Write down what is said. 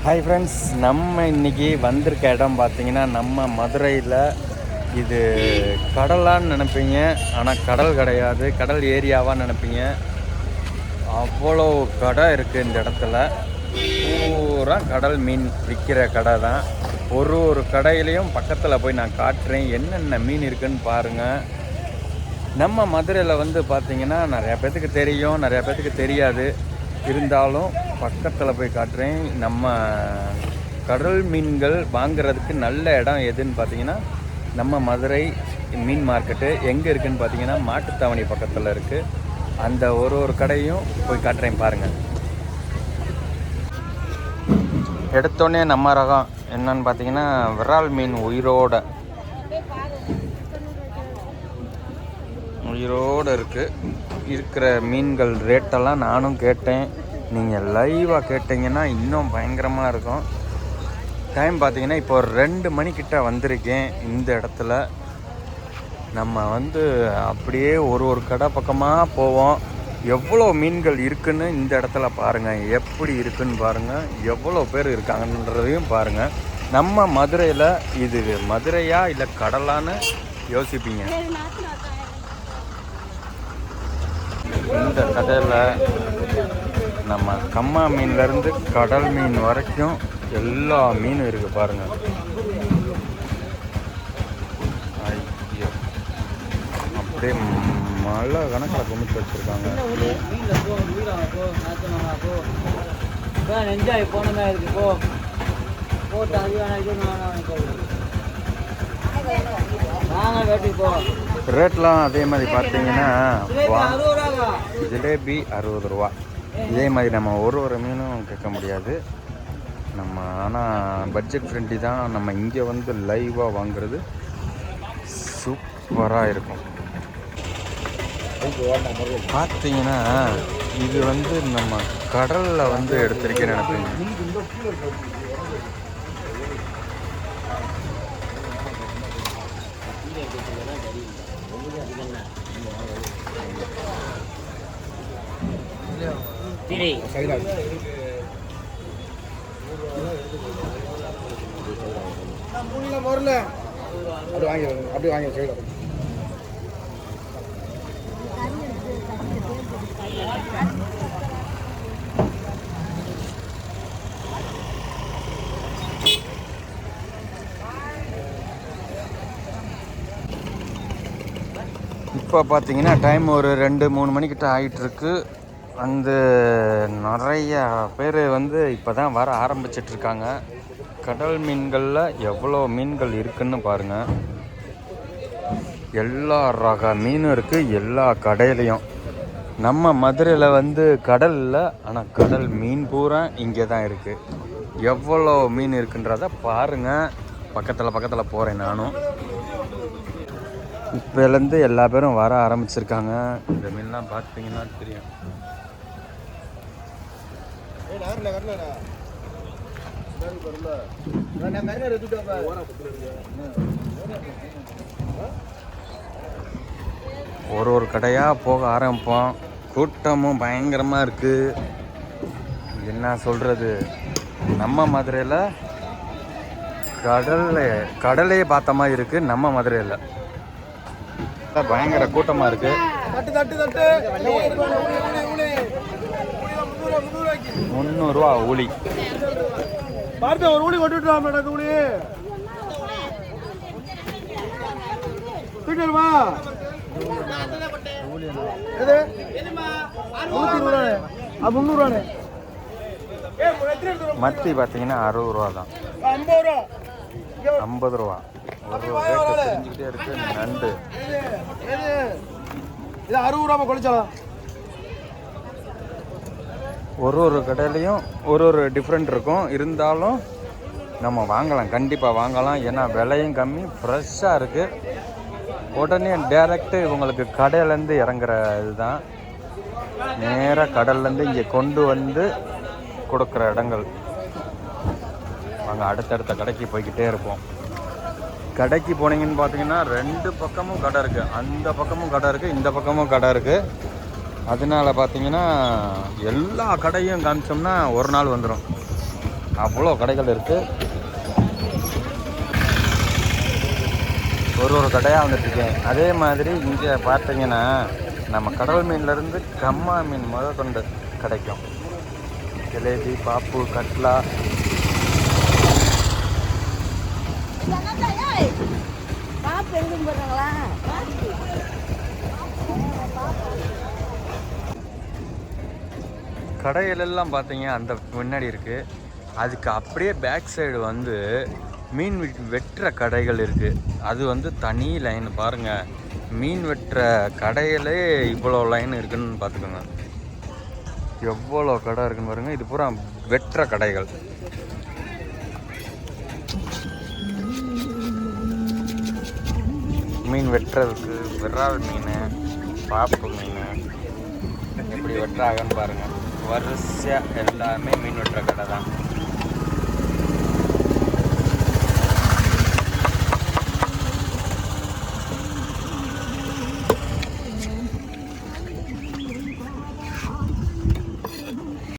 Hi friends, நம்ம இன்றைக்கி வந்திருக்க இடம் பார்த்திங்கன்னா நம்ம மதுரையில். இது கடலான்னு நினைப்பீங்க, ஆனால் கடல் கிடையாது, கடல் ஏரியாவான்னு நினைப்பீங்க. அவ்வளோ கடை இருக்குது இந்த இடத்துல. பூரா கடல் மீன் விற்கிற கடை தான். ஒரு கடையிலையும் பக்கத்தில் போய் நான் காட்டுறேன் என்னென்ன மீன் இருக்குதுன்னு பாருங்கள். நம்ம மதுரையில் வந்து பார்த்திங்கன்னா நிறையா பேர்த்துக்கு தெரியும், நிறையா பேர்த்துக்கு தெரியாது. இருந்தாலும் பக்கத்தில் போய் காட்டுறேன். நம்ம கடல் மீன்கள் வாங்குறதுக்கு நல்ல இடம் எதுன்னு பார்த்தீங்கன்னா நம்ம மதுரை மீன் மார்க்கெட்டு. எங்கே இருக்குதுன்னு பார்த்தீங்கன்னா மாட்டுத்தாவணி பக்கத்தில் இருக்குது. அந்த ஒரு கடையும் போய் காட்டுறேன் பாருங்கள். எடுத்தோடனே நம்ம ரகம் என்னன்னு பார்த்தீங்கன்னா விரால் மீன் உயிரோடு இருக்கிற மீன்கள் ரேட்டெல்லாம் நானும் கேட்டேன். நீங்கள் லைவாக கேட்டிங்கன்னா இன்னும் பயங்கரமாக இருக்கும். டைம் பார்த்தீங்கன்னா இப்போ 2 மணிக்கிட்ட வந்திருக்கேன். இந்த இடத்துல நம்ம வந்து அப்படியே ஒரு கடை பக்கமாக போவோம். எவ்வளோ மீன்கள் இருக்குன்னு இந்த இடத்துல பாருங்கள், எப்படி இருக்குன்னு பாருங்கள், எவ்வளோ பேர் இருக்காங்கன்றதையும் பாருங்கள். நம்ம மதுரையில் இது மதுரையா இல்லை கடலான்னு யோசிப்பீங்க. இந்த கடையில் நம்ம கம்மா மீன்லேருந்து கடல் மீன் வரைக்கும் எல்லா மீனும் இருக்குது பாருங்கள். ஐயோ, அப்படியே மழை கணக்கில் குமிச்சு வச்சுருக்காங்க. ரேட்லாம் அதே மாதிரி பார்த்தீங்கன்னா ஜிலேபி 60 ரூபா. இதே மாதிரி நம்ம ஒரு மீனும் கேட்க முடியாது நம்ம. ஆனால் பட்ஜெட் ஃப்ரெண்ட்லி தான். நம்ம இங்கே வந்து லைவாக வாங்குறது சூப்பராக இருக்கும். பார்த்தீங்கன்னா இது வந்து நம்ம கடலில் வந்து எடுத்திருக்கேன்னு நினைப்பீங்க. இப்போ பார்த்தீங்கன்னா டைம் ஒரு 2-3 மணிக்கிட்ட ஆகிட்டுருக்கு. அந்த நிறைய பேர் வந்து இப்போ தான் வர ஆரம்பிச்சிட்ருக்காங்க. கடல் மீன்களில் எவ்வளோ மீன்கள் இருக்குதுன்னு பாருங்கள். எல்லா ரக மீனும் இருக்குது எல்லா கடையிலையும். நம்ம மதுரையில் வந்து கடல் இல்லை, ஆனால் கடல் மீன் பூரா இங்கே தான் இருக்குது. எவ்வளோ மீன் இருக்குன்றத பாருங்கள். பக்கத்தில் போகிறேன் நானும். இப்போலேருந்து எல்லா பேரும் வர ஆரம்பிச்சிருக்காங்க. இந்த மீன்லாம் பார்த்தீங்கன்னா தெரியும். ஒரு கடையாக போக ஆரம்பிப்போம். கூட்டமும் பயங்கரமாக இருக்குது. என்ன சொல்கிறது, நம்ம மதுரையில் கடலே பார்த்த மாதிரி இருக்குது. நம்ம மதுரையில் பயங்கர கூட்டமாக இருக்குது. 300 ரூபா ஊழி. பார்த்த ஒரு ஊழி கொட்டுட்டு மேடம். ஊழி தூக்கிடுமா? எது 300 மத்தி பார்த்தீங்கன்னா 60 ரூபா தான். 50 ரூபா ஒரு ரேட்டு தெரிஞ்சுக்கிட்டே இருக்கு. நண்டு இது 60 ரூபா கொலைச்சாலாம். ஒரு கடையிலையும் ஒரு டிஃப்ரெண்ட் இருக்கும். இருந்தாலும் நம்ம வாங்கலாம், கண்டிப்பாக வாங்கலாம். ஏன்னா விலையும் கம்மி, ஃப்ரெஷ்ஷாக இருக்குது. உடனே டேரெக்டு இவங்களுக்கு கடையிலேருந்து இறங்குற இதுதான். நேராக கடல்லேருந்து இங்கே கொண்டு வந்து கொடுக்குற இடங்கள். வாங்க அடுத்தடுத்த கடைக்கு போய்கிட்டே இருப்போம். கடைக்கு போனீங்கன்னு பார்த்தீங்கன்னா 2 பக்கமும் கடை இருக்குது. அந்த பக்கமும் கடை இருக்குது, இந்த பக்கமும் கடை இருக்குது. அதனால பார்த்தீங்கன்னா எல்லா கடையும் காமிச்சோம்னா ஒரு நாள் வந்துடும். அவ்வளோ கடைகள் இருக்குது. ஒரு கடையாக வந்துட்டுருக்கேன். அதே மாதிரி இங்கே பார்த்தீங்கன்னா நம்ம கடல் மீன்லேருந்து கம்மா மீன் கொண்டு கிடைக்கும். ஜிலேபி, பாப்பு, கட்லா. கடைகளெல்லாம் பார்த்தீங்க அந்த முன்னாடி இருக்குது. அதுக்கு அப்படியே பேக் சைடு வந்து மீன் வெட்டுற கடைகள் இருக்குது. அது வந்து தனி லைன் பாருங்கள். மீன் வெட்டுற கடையிலே இவ்வளோ லைன் இருக்குதுன்னு பார்த்துக்கோங்க. எவ்வளோ கடை இருக்குன்னு பாருங்கள். இது பூரா வெட்டுற கடைகள். மீன் வெட்டுறதுக்கு விரால் மீன், பாப்பு மீன் எப்படி வெட்டுறாங்கன்னு பாருங்கள். வரிசையாக எல்லாமே மீன் வெட்டுற கடை தான்.